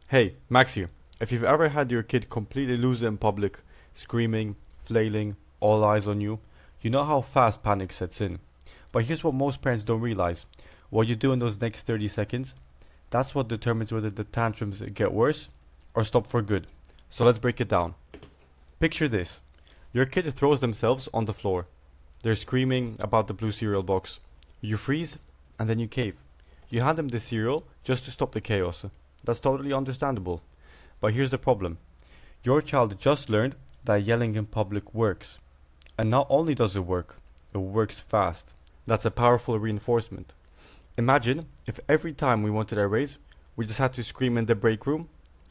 Hey, Max here. If you've ever had your kid completely lose it in public, screaming, flailing, all eyes on you, you know how fast panic sets in. But here's what most parents don't realize. What you do in those next 30 seconds, that's what determines whether the tantrums get worse or stop for good. So let's break it down. Picture this. Your kid throws themselves on the floor. They're screaming about the blue cereal box. You freeze, and then you cave. You hand them the cereal just to stop the chaos. That's totally understandable. But here's the problem. Your child just learned that yelling in public works. And not only does it work, it works fast. That's a powerful reinforcement. Imagine if every time we wanted a raise, we just had to scream in the break room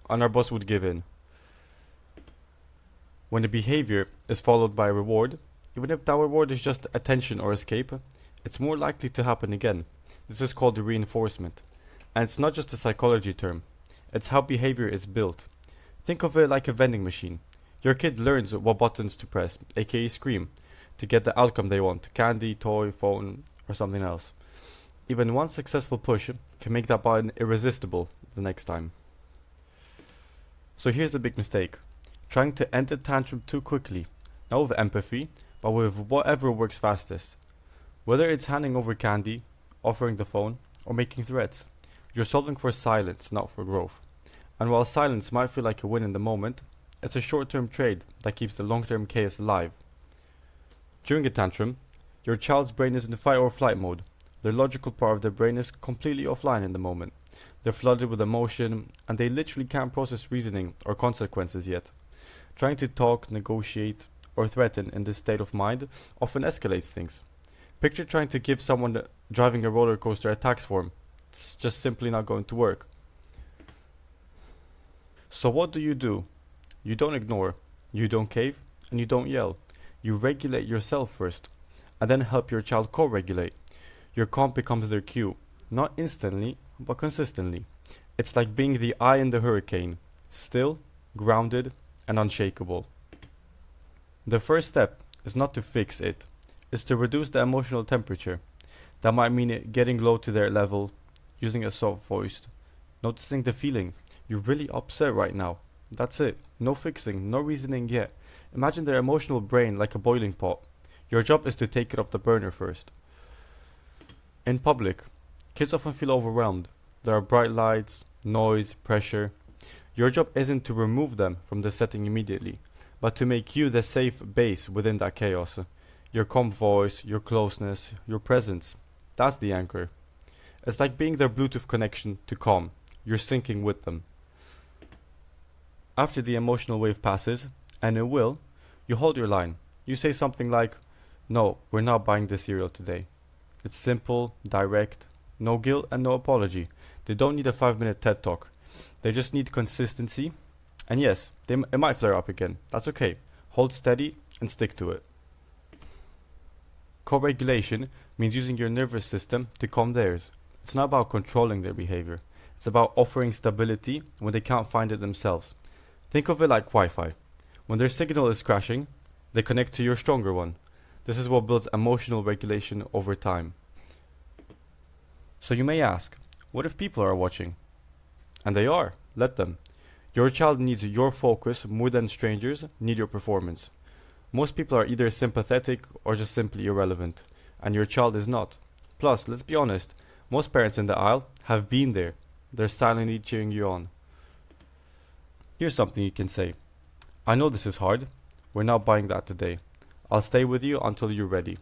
and our boss would give in. When the behavior is followed by a reward, even if that reward is just attention or escape, it's more likely to happen again. This is called reinforcement. And it's not just a psychology term, it's how behavior is built. Think of it like a vending machine. Your kid learns what buttons to press, aka scream, to get the outcome they want, candy, toy, phone, or something else. Even one successful push can make that button irresistible the next time. So here's the big mistake. Trying to end the tantrum too quickly, not with empathy, but with whatever works fastest. Whether it's handing over candy, offering the phone, or making threats. You're solving for silence, not for growth. And while silence might feel like a win in the moment, it's a short-term trade that keeps the long-term chaos alive. During a tantrum, your child's brain is in fight or flight mode. The logical part of their brain is completely offline in the moment. They're flooded with emotion, and they literally can't process reasoning or consequences yet. Trying to talk, negotiate, or threaten in this state of mind often escalates things. Picture trying to give someone driving a roller coaster a tax form. It's just simply not going to work. So what do? You don't ignore, you don't cave, and you don't yell. You regulate yourself first, and then help your child co-regulate. Your calm becomes their cue, not instantly, but consistently. It's like being the eye in the hurricane, still, grounded, and unshakable. The first step is not to fix it, it's to reduce the emotional temperature. That might mean it getting low to their level, using a soft voice, noticing the feeling. You're really upset right now. That's it. No fixing, no reasoning yet. Imagine their emotional brain like a boiling pot. Your job is to take it off the burner first. In public, kids often feel overwhelmed. There are bright lights, noise, pressure. Your job isn't to remove them from the setting immediately, but to make you the safe base within that chaos. Your calm voice, your closeness, your presence. That's the anchor. It's like being their Bluetooth connection to calm. You're syncing with them. After the emotional wave passes, and it will, you hold your line. You say something like, "No, we're not buying this cereal today." It's simple, direct, no guilt and no apology. They don't need a 5-minute TED talk. They just need consistency. And yes, it might flare up again. That's okay. Hold steady and stick to it. Co-regulation means using your nervous system to calm theirs. It's not about controlling their behavior. It's about offering stability when they can't find it themselves. Think of it like Wi-Fi. When their signal is crashing, they connect to your stronger one. This is what builds emotional regulation over time. So you may ask, what if people are watching? And they are. Let them. Your child needs your focus more than strangers need your performance. Most people are either sympathetic or just simply irrelevant, and your child is not. Plus, let's be honest, most parents in the aisle have been there. They're silently cheering you on. Here's something you can say. I know this is hard. We're not buying that today. I'll stay with you until you're ready.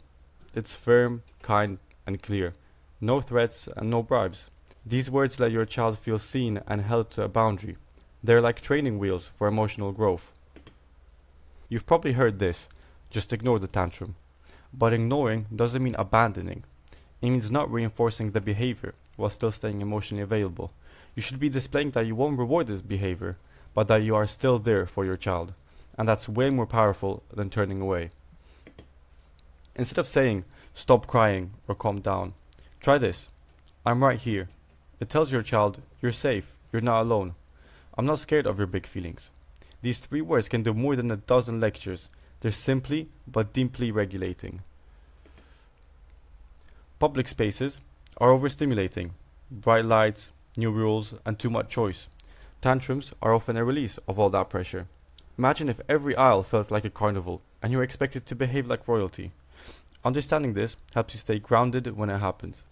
It's firm, kind, and clear. No threats and no bribes. These words let your child feel seen and held to a boundary. They're like training wheels for emotional growth. You've probably heard this, just ignore the tantrum. But ignoring doesn't mean abandoning. It means not reinforcing the behavior while still staying emotionally available. You should be displaying that you won't reward this behavior, but that you are still there for your child. And that's way more powerful than turning away. Instead of saying, "Stop crying" or "Calm down," try this. "I'm right here." It tells your child, you're safe, you're not alone. I'm not scared of your big feelings. These 3 words can do more than a dozen lectures. They're simply but deeply regulating. Public spaces are overstimulating. Bright lights, new rules, and too much choice. Tantrums are often a release of all that pressure. Imagine if every aisle felt like a carnival and you were expected to behave like royalty. Understanding this helps you stay grounded when it happens.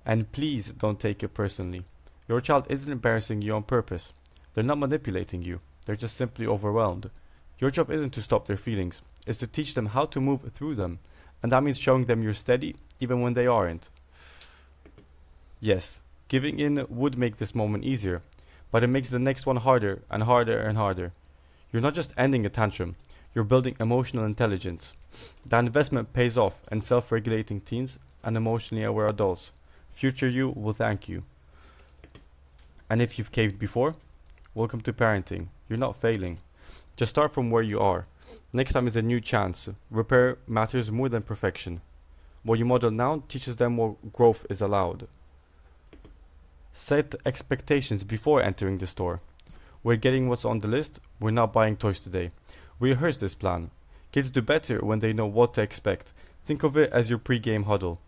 And please don't take it personally. Your child isn't embarrassing you on purpose. They're not manipulating you. They're just simply overwhelmed. Your job isn't to stop their feelings. It's to teach them how to move through them. And that means showing them you're steady even when they aren't. Yes, giving in would make this moment easier, but it makes the next one harder and harder and harder. You're not just ending a tantrum, you're building emotional intelligence. That investment pays off in self-regulating teens and emotionally aware adults. Future you will thank you. And if you've caved before, welcome to parenting. You're not failing. Just start from where you are. Next time is a new chance. Repair matters more than perfection. What you model now teaches them what growth is allowed. Set expectations before entering the store. We're getting what's on the list, we're not buying toys today. Rehearse this plan. Kids do better when they know what to expect. Think of it as your pre-game huddle.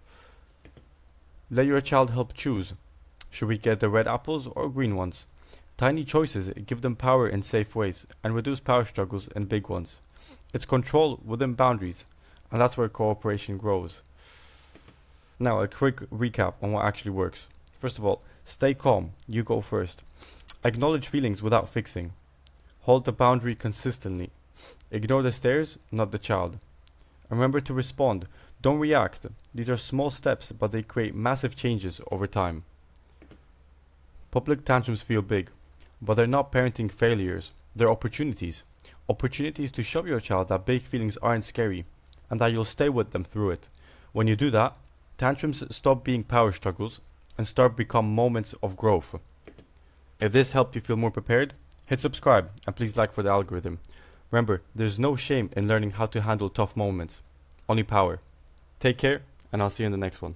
Let your child help choose. Should we get the red apples or green ones? Tiny choices give them power in safe ways and reduce power struggles in big ones. It's control within boundaries, and that's where cooperation grows. Now, a quick recap on what actually works. First of all, stay calm. You go first. Acknowledge feelings without fixing. Hold the boundary consistently. Ignore the stares, not the child. And remember to respond. Don't react. These are small steps, but they create massive changes over time. Public tantrums feel big, but they're not parenting failures. They're opportunities. Opportunities to show your child that big feelings aren't scary, and that you'll stay with them through it. When you do that, tantrums stop being power struggles and start become moments of growth. If this helped you feel more prepared, hit subscribe and please like for the algorithm. Remember, there's no shame in learning how to handle tough moments, only power. Take care, and I'll see you in the next one.